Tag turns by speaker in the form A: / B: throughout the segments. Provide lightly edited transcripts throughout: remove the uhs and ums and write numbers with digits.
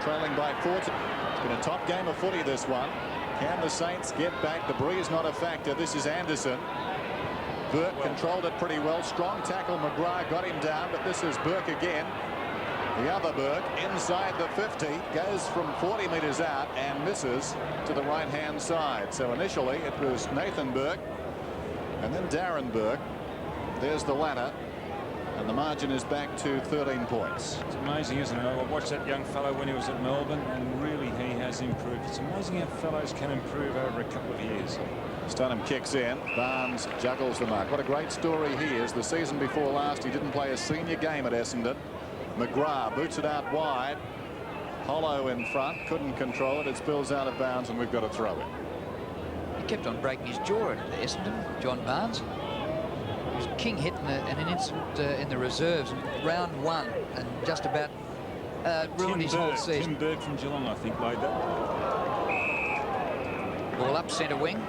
A: trailing by 40. It's been a top game of footy, this one. Can the Saints get back? The breeze not a factor. This is Anderson. Burke controlled it pretty well. Strong tackle. McGrath got him down, but this is Burke again. The other Burke inside the 50, goes from 40 metres out and misses to the right-hand side. So initially it was Nathan Burke and then Darren Burke. There's the ladder, and the margin is back to 13 points.
B: It's amazing, isn't it? I watched that young fellow when he was at Melbourne, and really he has improved. It's amazing how fellows can improve over a couple of years.
A: Stunham kicks in. Barnes juggles the mark. What a great story he is. The season before last, he didn't play a senior game at Essendon. McGrath boots it out wide. Hollow in front. Couldn't control it. It spills out of bounds, and we've got to throw it.
C: He kept on breaking his jaw at Essendon, John Barnes. He was king hit in an incident in the reserves in round 1, and just about ruined his whole season.
B: Tim Berg from Geelong, I think, made that.
C: Ball up centre wing.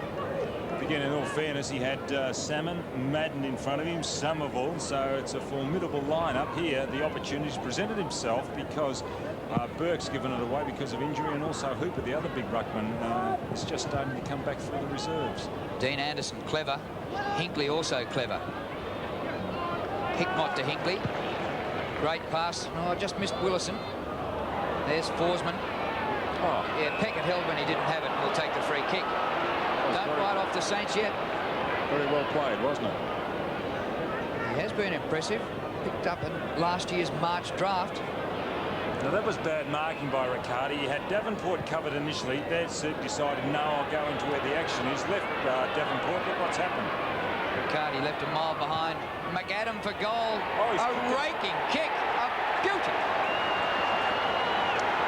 B: Again, in all fairness, he had Salmon, Madden in front of him, Somerville, so it's a formidable lineup here. The opportunities presented himself because Burke's given it away because of injury, and also Hooper, the other big ruckman, is just starting to come back through the reserves.
C: Dean Anderson, clever. Hinkley also clever. Hickmott to Hinkley. Great pass. Oh, just missed Willison. There's Forsman. Oh, yeah, Peckett held when he didn't have it. We'll take the free kick. Don't write off the Saints yet.
A: Very well played, wasn't it?
C: He has been impressive. Picked up in last year's March draft.
B: Now that was bad marking by Riccardi. He had Davenport covered initially. They'd decided, no, I'll go into where the action is. Left Davenport. Look what's happened.
C: Riccardi left a mile behind. McAdam for goal.
B: Oh,
C: a raking kick. A beauty.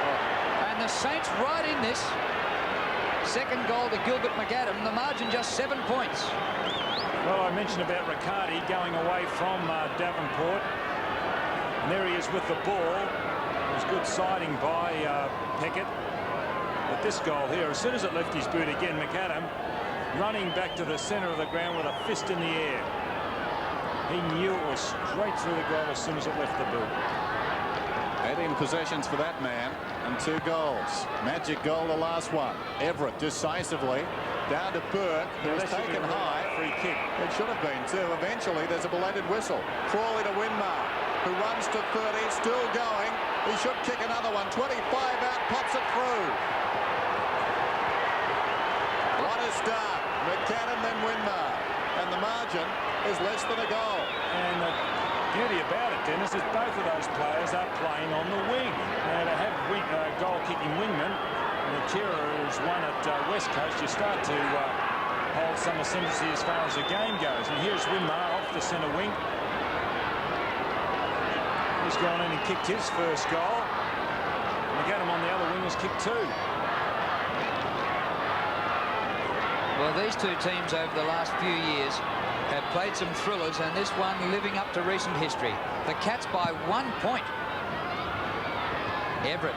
C: Oh. And the Saints right in this. Second goal to Gilbert McAdam. The margin just 7 points.
B: Well, I mentioned about Riccardi going away from Davenport. And there he is with the ball. It was good siding by Peckett. But this goal here, as soon as it left his boot again, McAdam running back to the centre of the ground with a fist in the air. He knew it was straight through the goal as soon as it left the boot.
A: 18 possessions for that man and 2 goals. Magic goal, the last one. Everett decisively down to Burke, who was taken high.
B: Free kick.
A: It should have been too. Eventually, there's a belated whistle. Crawley to Winmar, who runs to 30, still going. He should kick another one. 25 out, pops it through. What a start. McAdam, then Winmar. And the margin is less than a goal.
B: And the beauty about it, Dennis, is both of those players are playing on the wing. Now, to have goal-kicking wingmen, and the Chira is one at West Coast, you start to hold some ascendancy as far as the game goes. And here's Winmar off the centre wing. He's gone in and kicked his first goal. McAdam on the other wing has kicked 2.
C: Well, these two teams over the last few years have played some thrillers, and this one living up to recent history. The Cats by 1 point. Everett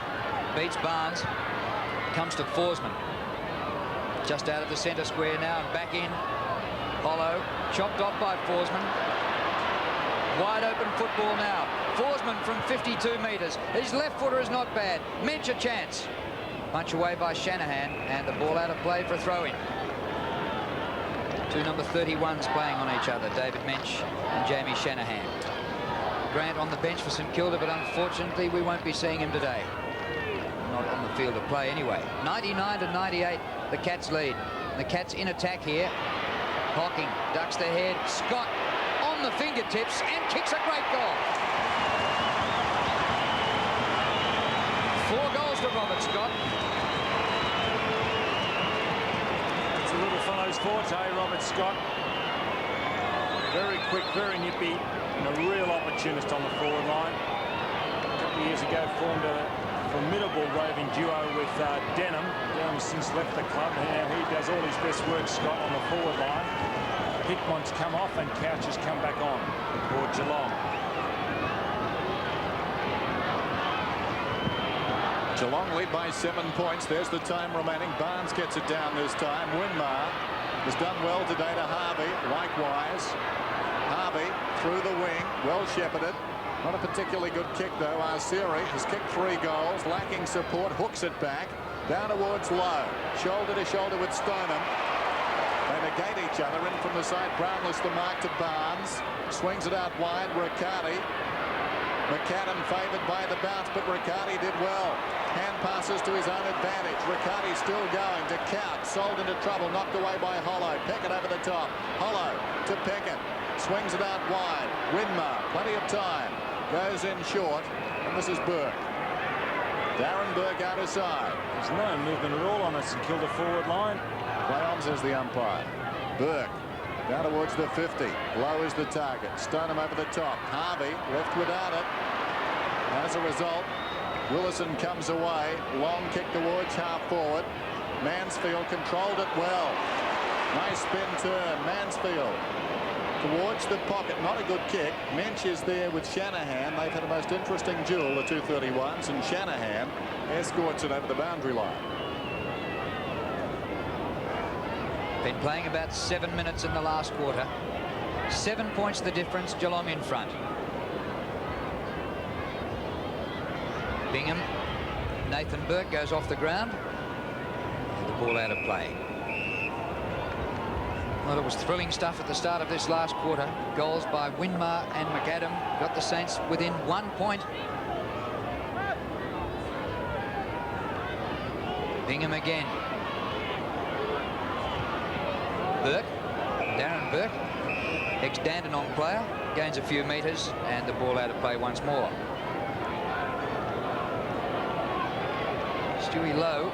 C: beats Barnes. Comes to Forsman. Just out of the centre square now and back in. Hollow. Chopped off by Forsman. Wide open football now. Forsman from 52 metres. His left footer is not bad. Mensch a chance. Punch away by Shanahan, and the ball out of play for a throw-in. Two number 31s playing on each other, David Mensch and Jamie Shanahan. Grant on the bench for St Kilda, but unfortunately we won't be seeing him today. Not on the field of play anyway. 99 to 98, the Cats lead. The Cats in attack here. Hocking ducks their head. Scott on the fingertips and kicks a great goal. 4 goals to Robert Scott.
B: It's a little fellow's forte, Robert Scott. Very quick, very nippy, and a real opportunist on the forward line. A couple of years ago formed a formidable roving duo with Denham. Denham's since left the club. Now he does all his best work, Scott, on the forward line. Hickmont's come off and Couch has come back on for Geelong.
A: Geelong lead by 7 points. There's the time remaining. Barnes gets it down this time. Winmar has done well today to Harvey. Likewise, Harvey through the wing, well shepherded. Not a particularly good kick, though. Arsiri has kicked 3 goals, lacking support, hooks it back, down towards Lowe. Shoulder to shoulder with Stoneham. They negate each other. In from the side, Brownless the mark to Barnes. Swings it out wide, Riccardi. McAdam favoured by the bounce, but Riccardi did well. Hand passes to his own advantage. Riccardi still going to Couch. Sold into trouble, knocked away by Hollow. Peckett over the top. Hollow to Peckett. Swings it out wide. Winmar, plenty of time. Goes in short, and this is Burke. Darren Burke out of side.
B: There's no movement at all on the St Kilda forward line.
A: Play on, says the umpire. Burke down towards the 50. Low is the target. Stoneham over the top. Harvey left without it. As a result, Willison comes away. Long kick towards half forward. Mansfield controlled it well. Nice spin turn. Mansfield towards the pocket. Not a good kick. Mensch is there with Shanahan. They've had a most interesting duel, the 231s, and Shanahan escorts it over the boundary line.
C: Been playing about 7 minutes in the last quarter. 7 points the difference. Geelong in front. Bingham. Nathan Burke goes off the ground. And the ball out of play. Well, it was thrilling stuff at the start of this last quarter. Goals by Winmar and McAdam got the Saints within 1 point. Bingham again. Burke, Darren Burke, ex-Dandenong player, gains a few metres and the ball out of play once more. Stewie Lowe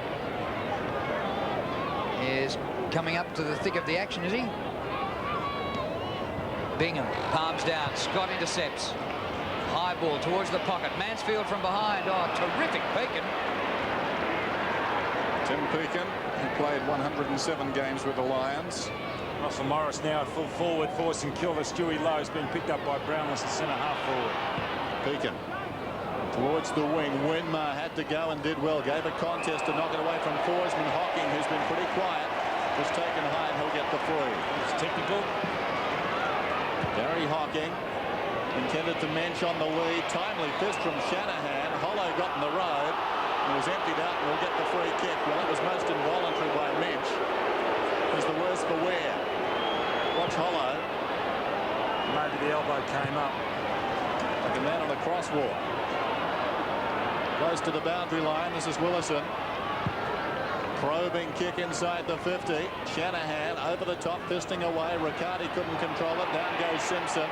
C: is coming up to the thick of the action, is he? Bingham, palms down, Scott intercepts. High ball towards the pocket. Mansfield from behind. Oh, terrific Pekin.
A: Tim Pekin, who played 107 games with the Lions.
B: Russell Morris now at full forward for St Kilda. Stewie Lowe has been picked up by Brownless, the centre half forward.
A: Pekin towards the wing. Winmar had to go and did well. Gave a contest to knock it away from Forsman. Hocking, who's been pretty quiet, was taken high and he'll get the free.
B: It's technical.
A: Gary Hocking intended to Mensch on the lead. Timely fist from Shanahan. Hollow got in the road. It was emptied out and will get the free kick. Well, it was most involuntary by Mensch. It was the worse for wear. Watch Hollow.
B: Maybe the elbow came up.
A: Like a man on a crosswalk. Close to the boundary line. This is Willison. Probing kick inside the 50. Shanahan over the top, fisting away. Riccardi couldn't control it. Down goes Simpson.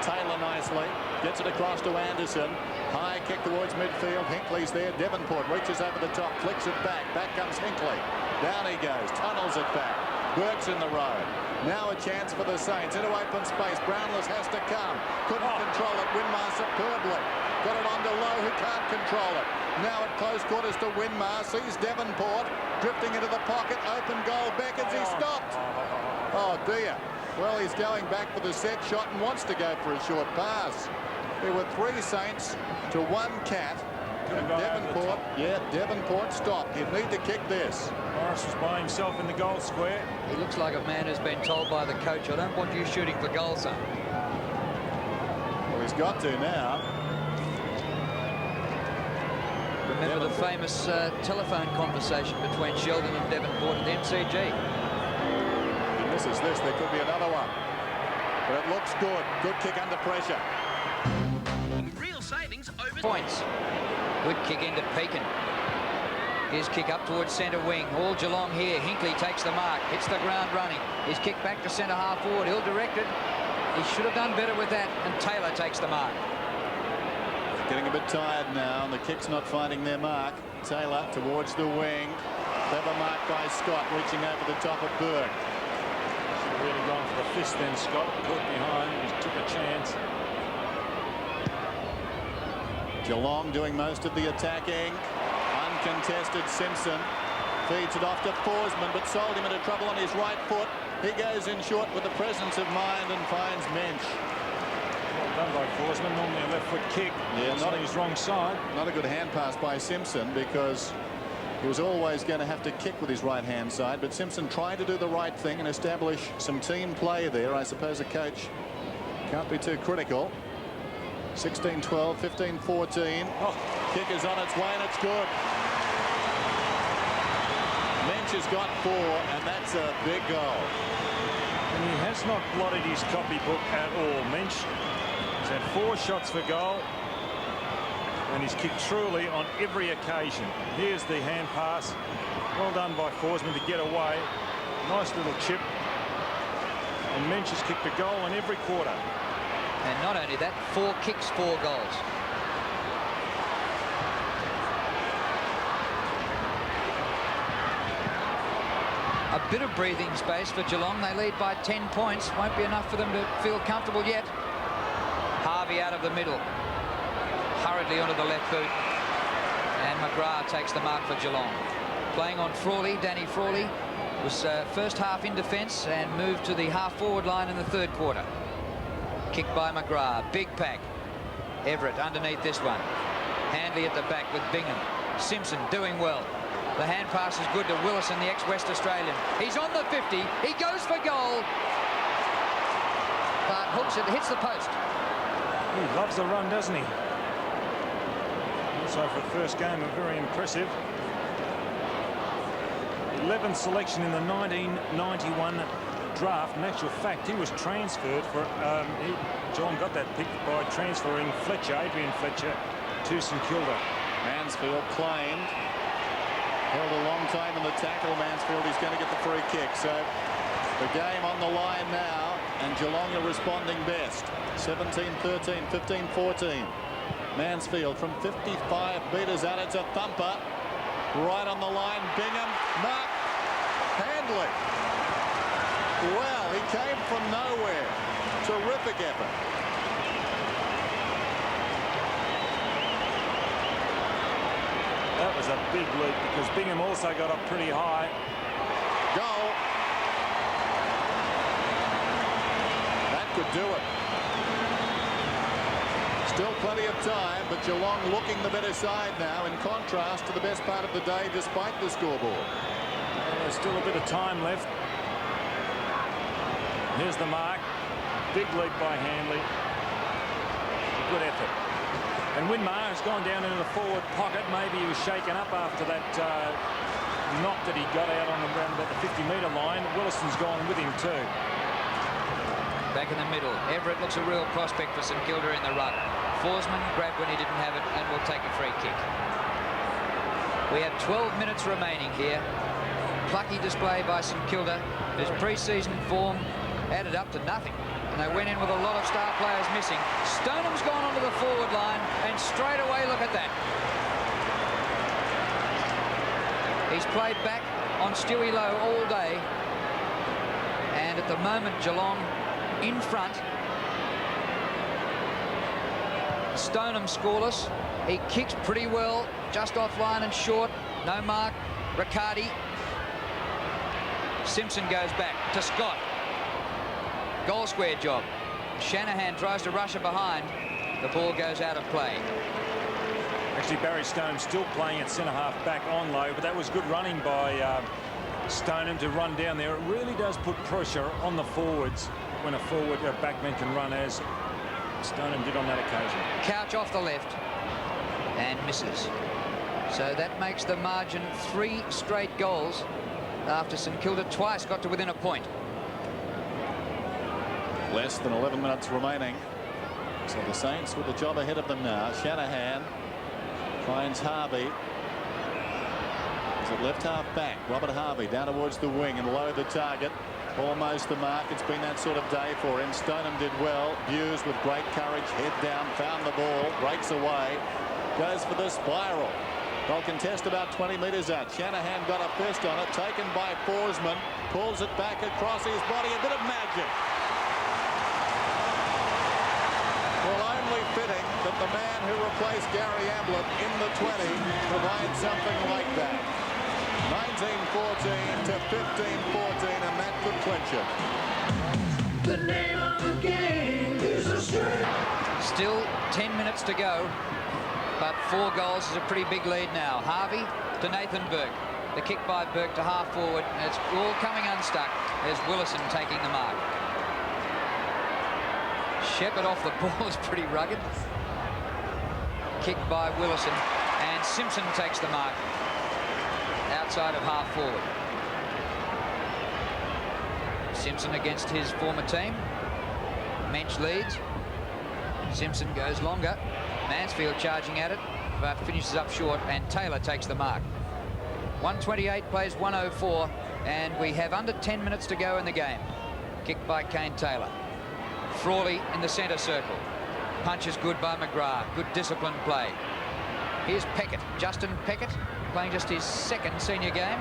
A: Taylor nicely gets it across to Anderson. High kick towards midfield. Hinkley's there. Devonport reaches over the top, flicks it back. Back comes Hinkley. Down he goes, tunnels it back. Burke's in the road. Now a chance for the Saints into open space. Brownless has to come. Couldn't control it. Winmar superbly. Got it on to Lowe, who can't control it. Now at close quarters to Winmar. Sees Devonport drifting into the pocket. Open goal. Beckett. He stopped. Oh dear. Well, he's going back for the set shot and wants to go for a short pass. There were 3 Saints to 1 Cat. And Devonport stopped. He'd need to kick this.
B: Morris was by himself in the goal square.
C: He looks like a man who's been told by the coach, I don't want you shooting for goal, son.
A: Well, he's got to now.
C: Remember the famous telephone conversation between Sheldon and Devonport at the MCG.
A: If he misses this, there could be another one. But it looks good. Good kick under pressure.
D: Real savings over
C: Points. Good kick into Pekin. His kick up towards centre wing. All Geelong here. Hinkley takes the mark. Hits the ground running. His kick back to centre half forward. He'll direct it. He should have done better with that. And Taylor takes the mark.
A: Getting a bit tired now, and the kick's not finding their mark. Taylor towards the wing. Clever mark by Scott, reaching over the top of Burke.
B: Should have really gone for the fist then, Scott. Caught behind. He took a chance.
A: Geelong doing most of the attacking. Uncontested Simpson feeds it off to Forsman, but sold him into trouble on his right foot. He goes in short with the presence of mind and finds Mensch.
B: Well done by Forsman. Normally a left foot kick.
A: Yeah,
B: not on his wrong side.
A: Not a good hand pass by Simpson, because he was always going to have to kick with his right hand side. But Simpson tried to do the right thing and establish some team play there. I suppose a coach can't be too critical. 16-12, 15-14. Kick is on its way and it's good. Mensch has got 4 and that's a big goal.
B: And he has not blotted his copybook at all. Mensch has had 4 shots for goal and he's kicked truly on every occasion. Here's the hand pass. Well done by Forsman to get away. Nice little chip. And Mensch has kicked a goal in every quarter.
C: And not only that, 4 kicks, 4 goals. A bit of breathing space for Geelong. They lead by 10 points. Won't be enough for them to feel comfortable yet. Harvey out of the middle. Hurriedly onto the left boot. And McGrath takes the mark for Geelong. Playing on Frawley, Danny Frawley was first half in defence and moved to the half-forward line in the 3rd quarter. Kicked by McGrath. Big pack. Everett underneath this one. Handley at the back with Bingham. Simpson doing well. The hand pass is good to Willison, the ex-West Australian. He's on the 50. He goes for goal. But hooks it, hits the post.
B: He loves the run, doesn't he? Also for the first game, very impressive. 11th selection in the 1991 draft. In actual fact, he was transferred for. John got that pick by transferring Adrian Fletcher, to St Kilda.
A: Mansfield claimed. Held a long time in the tackle. Mansfield, he's going to get the free kick. So the game on the line now, and Geelong are responding best. 17-13, 15-14. Mansfield from 55 metres out. It's a thumper. Right on the line. Bingham. Mark. Handley. Well, he came from nowhere. Terrific effort.
B: That was a big leap because Bingham also got up pretty high.
A: Goal. That could do it. Still plenty of time, but Geelong looking the better side now, in contrast to the best part of the day despite the scoreboard.
B: There's still a bit of time left. Here's the mark. Big leap by Handley. Good effort. And Winmar has gone down into the forward pocket. Maybe he was shaken up after that knock that he got out on around about the 50-metre line. Willison's gone with him too.
C: Back in the middle. Everett looks a real prospect for St Kilda in the ruck. Forsman grabbed when he didn't have it and will take a free kick. We have 12 minutes remaining here. Plucky display by St Kilda, whose pre-season form added up to nothing. And they went in with a lot of star players missing. Stoneham's gone onto the forward line, and straight away, look at that. He's played back on Stewie Lowe all day. And at the moment, Geelong in front. Stoneham scoreless. He kicks pretty well, just offline and short. No mark. Riccardi. Simpson goes back to Scott. Goal square job. Shanahan tries to rush it behind. The ball goes out of play.
B: Actually, Barry Stone still playing at centre-half back on Lowe, but that was good running by Stoneham to run down there. It really does put pressure on the forwards when a forward backman can run, as Stoneham did on that occasion.
C: Couch off the left and misses. So that makes the margin 3 straight goals after St Kilda twice got to within a point.
A: Less than 11 minutes remaining. So the Saints with the job ahead of them now. Shanahan finds Harvey. Is it left half back? Robert Harvey down towards the wing and low the target. Almost the mark. It's been that sort of day for him. Stoneham did well. Hughes with great courage. Head down. Found the ball. Breaks away. Goes for the spiral. They'll contest about 20 metres out. Shanahan got a fist on it. Taken by Forsman. Pulls it back across his body. A bit of magic. Well, only fitting that the man who replaced Gary Ablett in the 20 provides something like that. 19-14 to 15-14, and that could clinch it.
E: The name of the game is a strike.
C: Still 10 minutes to go, but 4 goals is a pretty big lead now. Harvey to Nathan Burke. The kick by Burke to half forward, and it's all coming unstuck. There's Willison taking the mark. Shepherd off the ball is pretty rugged. kick by Willison, and Simpson takes the mark outside of half forward. Simpson against his former team. Mensch leads. Simpson goes longer. Mansfield charging at it, but finishes up short, and Taylor takes the mark. 128 plays 104, and we have under 10 minutes to go in the game. Kicked by Kane Taylor. Frawley in the centre circle. Punch is good by McGrath. Good disciplined play. Here's Peckett. Justin Peckett playing just his second senior game.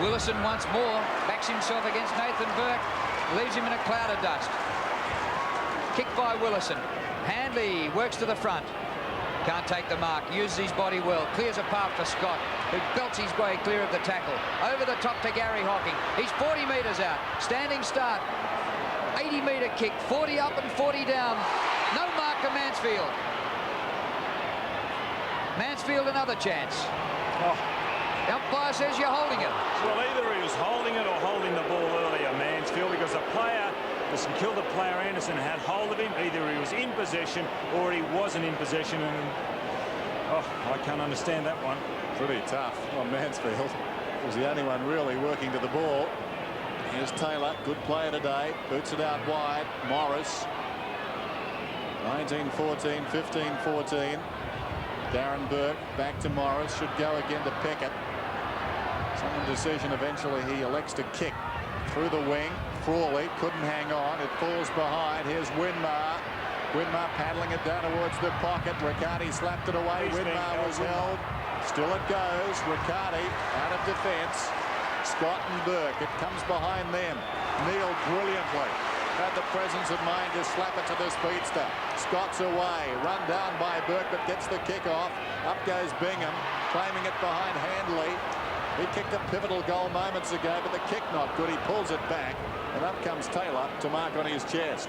C: Willison once more backs himself against Nathan Burke. Leaves him in a cloud of dust. Kick by Willison. Handley works to the front. Can't take the mark. Uses his body well. Clears a path for Scott, who belts his way clear of the tackle. Over the top to Gary Hocking. He's 40 metres out. Standing start. 80-metre kick. 40 up and 40 down. No mark to Mansfield. Mansfield another chance.
B: Oh.
C: The umpire says you're holding it.
B: Well, either he was holding it or holding the ball earlier, Mansfield, because the player, the St Kilda player Anderson, had hold of him. Either he was in possession or he wasn't in possession. And I can't understand that one.
A: Pretty tough on Mansfield. Was the only one really working to the ball. Here's Taylor, good player today. Boots it out wide. Morris. 19-14, 15-14. Darren Burke back to Morris. Should go again to Peckett. Some indecision. Eventually he elects to kick through the wing. Frawley couldn't hang on. It falls behind. Here's Winmar. Winmar paddling it down towards the pocket. Riccardi slapped it away. Winmar was held. Still it goes. Riccardi out of defence. Scott and Burke. It comes behind them. Neal brilliantly had the presence of mind to slap it to the speedster. Scott's away. Run down by Burke, but gets the kick off. Up goes Bingham, claiming it behind Handley. He kicked a pivotal goal moments ago, but the kick not good. He pulls it back, and up comes Taylor to mark on his chest.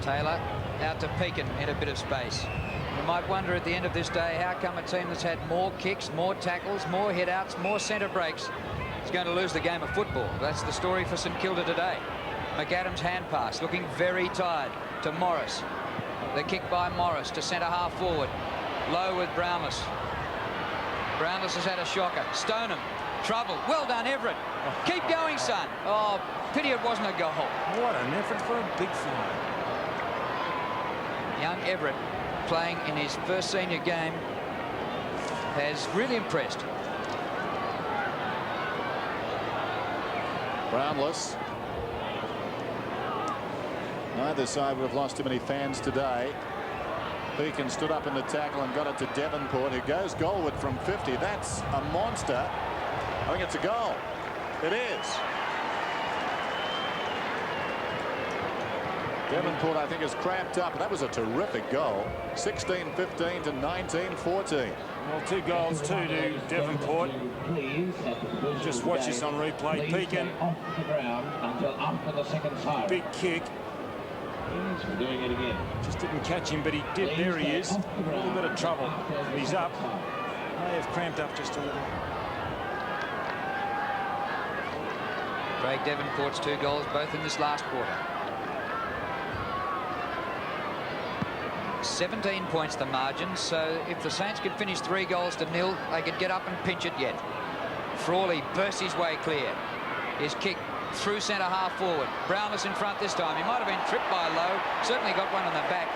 C: Taylor out to Pekin in a bit of space. You might wonder at the end of this day, how come a team that's had more kicks, more tackles, more hit-outs, more centre breaks is going to lose the game of football? That's the story for St Kilda today. McAdams' hand pass, looking very tired, to Morris. The kick by Morris to centre half forward. Low with Brownless. Brownless has had a shocker. Stoneham, trouble. Well done, Everett. Keep going, son. Oh, pity it wasn't a goal.
B: What an effort for a big fly.
C: Young Everett, playing in his first senior game, has really impressed.
A: Brownless. Neither side would have lost too many fans today. Pekin stood up in the tackle and got it to Devonport, who goes goalward from 50. That's a monster. I think it's a goal. It is. Devonport, I think, is cramped up. That was a terrific goal. 16-15 to 19-14.
B: Well, 2 goals, 2 to Devonport. Just watch this on replay. Pekin. Big kick.
E: We're doing it again.
B: Just didn't catch him, but he did. There he is. A little bit of trouble. He's up. May have cramped up just a little.
C: Craig Devonport's 2 goals, both in this last quarter. 17 points the margin, so if the Saints could finish 3 goals to 0, they could get up and pinch it yet. Frawley bursts his way clear. His kick through centre half forward. Brownless in front this time. He might have been tripped by Lowe. Certainly got one on the back.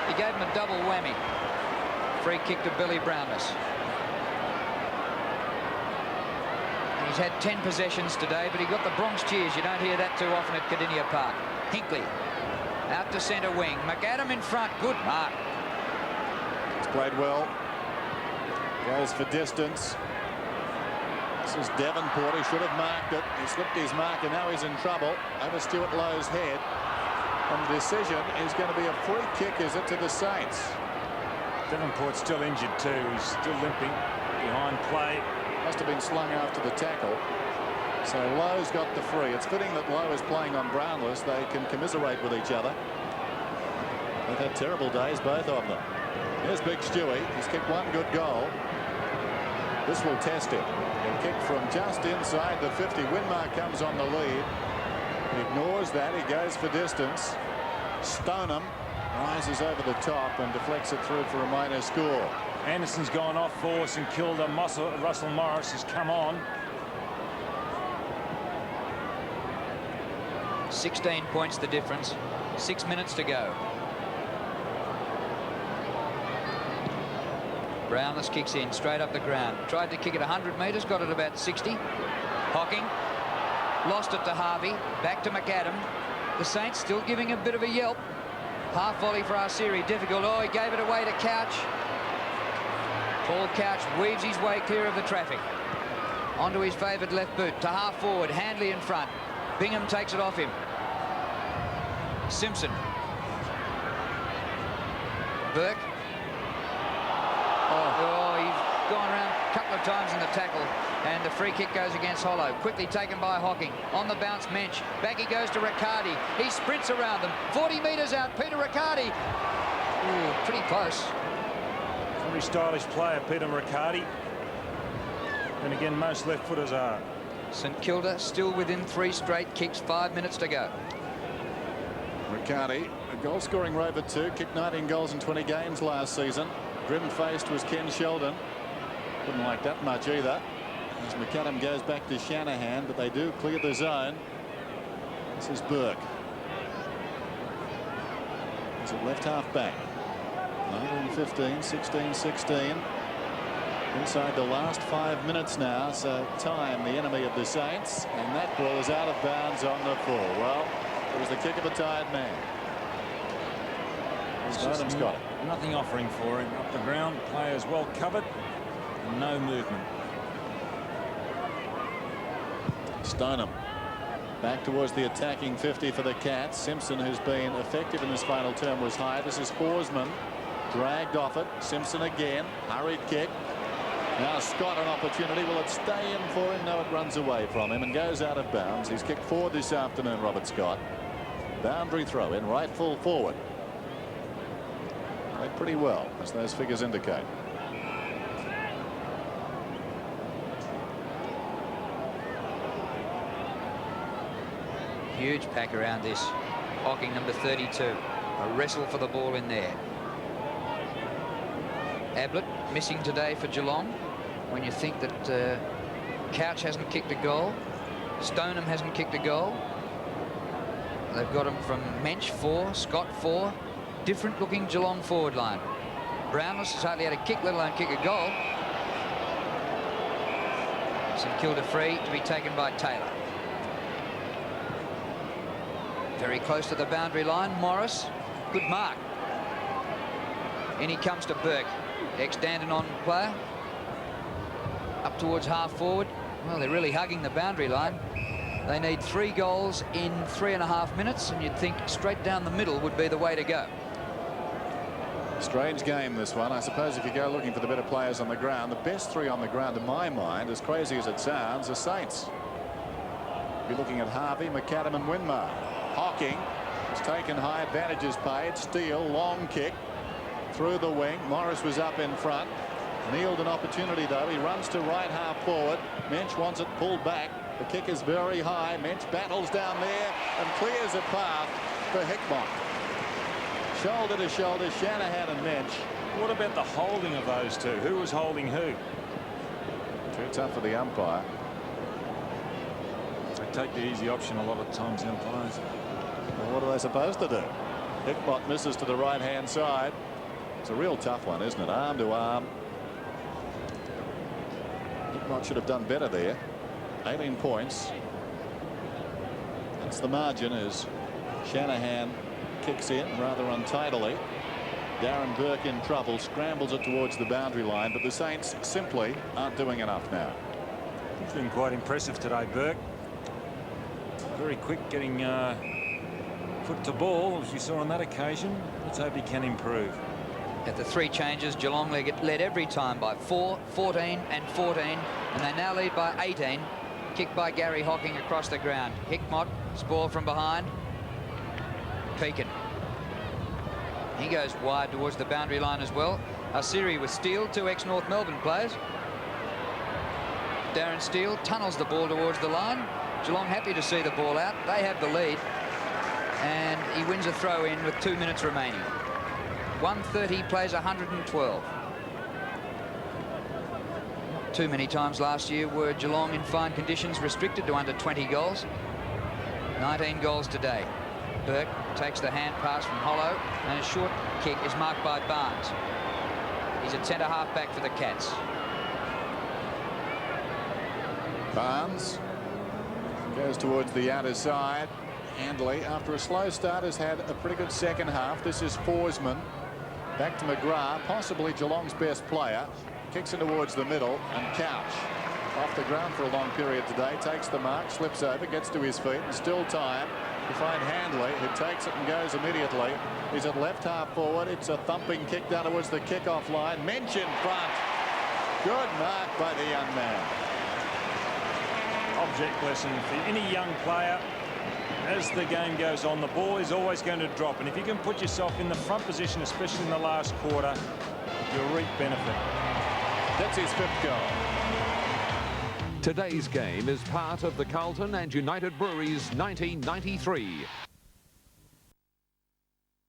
C: He gave him a double whammy. Free kick to Billy Brownless. He's had 10 possessions today, but he got the Bronx cheers. You don't hear that too often at Kardinia Park. Hinkley out to centre wing. McAdam in front. Good mark.
A: It's played well. Goes for distance. This is Devonport. He should have marked it. He slipped his mark, and now he's in trouble. Over Stuart Lowe's head. And the decision is going to be a free kick, is it, to the Saints?
B: Devonport's still injured too. He's still limping behind play.
A: Must have been slung after the tackle. So Lowe's got the free. It's fitting that Lowe is playing on Brownless. They can commiserate with each other. They've had terrible days, both of them. Here's Big Stewie. He's kicked 1 good goal. This will test him. A kick from just inside the 50. Winmar comes on the lead. He ignores that. He goes for distance. Stoneham Rises over the top and deflects it through for a minor score.
B: Anderson's gone off for St Kilda. Russell Morris has come on.
C: 16 points the difference. 6 minutes to go. Brownless kicks in straight up the ground. Tried to kick it 100 metres, got it about 60. Hocking lost it to Harvey. Back to McAdam. The Saints still giving a bit of a yelp. Half volley for Arceri, difficult. Oh, he gave it away to Couch. Paul Couch weaves his way clear of the traffic. Onto his favoured left boot, to half forward, Handley in front. Bingham takes it off him. Simpson. Burke. Oh, he's gone around a couple of times in the tackle, and the free kick goes against Hollow. Quickly taken by Hocking. On the bounce, Mensch. Back he goes to Riccardi. He sprints around them. 40 metres out, Peter Riccardi. Ooh, pretty close.
B: Very stylish player, Peter Riccardi. And again, most left footers are.
C: St Kilda still within 3 straight kicks, 5 minutes to go.
A: Riccardi, a goal-scoring rover too, kicked 19 goals in 20 games last season. Grim-faced was Ken Sheldon. Wouldn't like that much either. As McAdam goes back to Shanahan, but they do clear the zone. This is Burke. He's a left half back. 19-15, 16-16. Inside the last 5 minutes now, so time the enemy of the Saints, and that ball is out of bounds on the full. Well, it was the kick of a tired man. Stonham's got it.
B: Nothing offering for him up the ground. Players well covered and no movement.
A: Stoneham back towards the attacking 50 for the Cats. Simpson, who's been effective in this final term, was high. This is Horsman, dragged off it. Simpson again, hurried kick. Now Scott an opportunity. Will it stay in for him? No, it runs away from him and goes out of bounds. He's kicked 4 this afternoon, Robert Scott. Boundary throw in, right full forward. Played pretty well, as those figures indicate.
C: Huge pack around this. Hocking, number 32. A wrestle for the ball in there. Ablett missing today for Geelong. When you think that Couch hasn't kicked a goal, Stoneham hasn't kicked a goal. They've got him from Mensch 4, Scott 4. Different looking Geelong forward line. Brownless has hardly had a kick, let alone kick a goal. St Kilda free to be taken by Taylor. Very close to the boundary line. Morris, good mark. In he comes to Burke, ex-Dandenong player. Up towards half forward. Well, they're really hugging the boundary line. They need 3 goals in 3.5 minutes, and you'd think straight down the middle would be the way to go.
A: Strange game, this one. I suppose if you go looking for the better players on the ground, the best 3 on the ground, in my mind, as crazy as it sounds, are Saints. You're looking at Harvey, McAdam and Winmar. Hocking has taken high, advantages paid. Steele, long kick through the wing. Morris was up in front. Kneeled an opportunity, though. He runs to right half forward. Mensch wants it pulled back. The kick is very high. Mensch battles down there and clears a path for Hickmott. Shoulder to shoulder, Shanahan and Mensch.
B: What about the holding of those two? Who was holding who?
A: Too tough for the umpire.
B: They take the easy option a lot of times, the umpires.
A: Well, what are they supposed to do? Hickmott misses to the right-hand side. It's a real tough one, isn't it? Arm to arm. Hickmott should have done better there. 18 points. That's the margin as Shanahan kicks in rather untidily. Darren Burke in trouble, scrambles it towards the boundary line, but the Saints simply aren't doing enough now.
B: He's been quite impressive today, Burke. Very quick getting foot to ball, as you saw on that occasion. Let's hope he can improve.
C: At the 3 changes, Geelong led every time by 4, 14 and 14, and they now lead by 18. Kicked by Gary Hocking across the ground. Hickmott, ball from behind. Pekin. He goes wide towards the boundary line as well. Arceri with Steele, 2 ex-North Melbourne players. Darren Steele tunnels the ball towards the line. Geelong happy to see the ball out. They have the lead. And he wins a throw in with 2 minutes remaining. 130 plays 112. Not too many times last year were Geelong in fine conditions restricted to under 20 goals. 19 goals today. Burke takes the hand pass from Hollow, and a short kick is marked by Barnes. He's at centre half back for the Cats.
A: Barnes goes towards the outer side. Handley, after a slow start, has had a pretty good second half. This is Forsman. Back to McGrath, possibly Geelong's best player. Kicks in towards the middle, and Couch off the ground for a long period today. Takes the mark, slips over, gets to his feet, and still time to find Handley, who takes it and goes immediately. He's at left half forward. It's a thumping kick down towards the kickoff line. Mensch in front. Good mark by the young man.
B: Object lesson for any young player. As the game goes on, the ball is always going to drop, and if you can put yourself in the front position, especially in the last quarter, you'll reap benefit.
A: That's his 5th goal.
F: Today's game is part of the Carlton and United Breweries 1993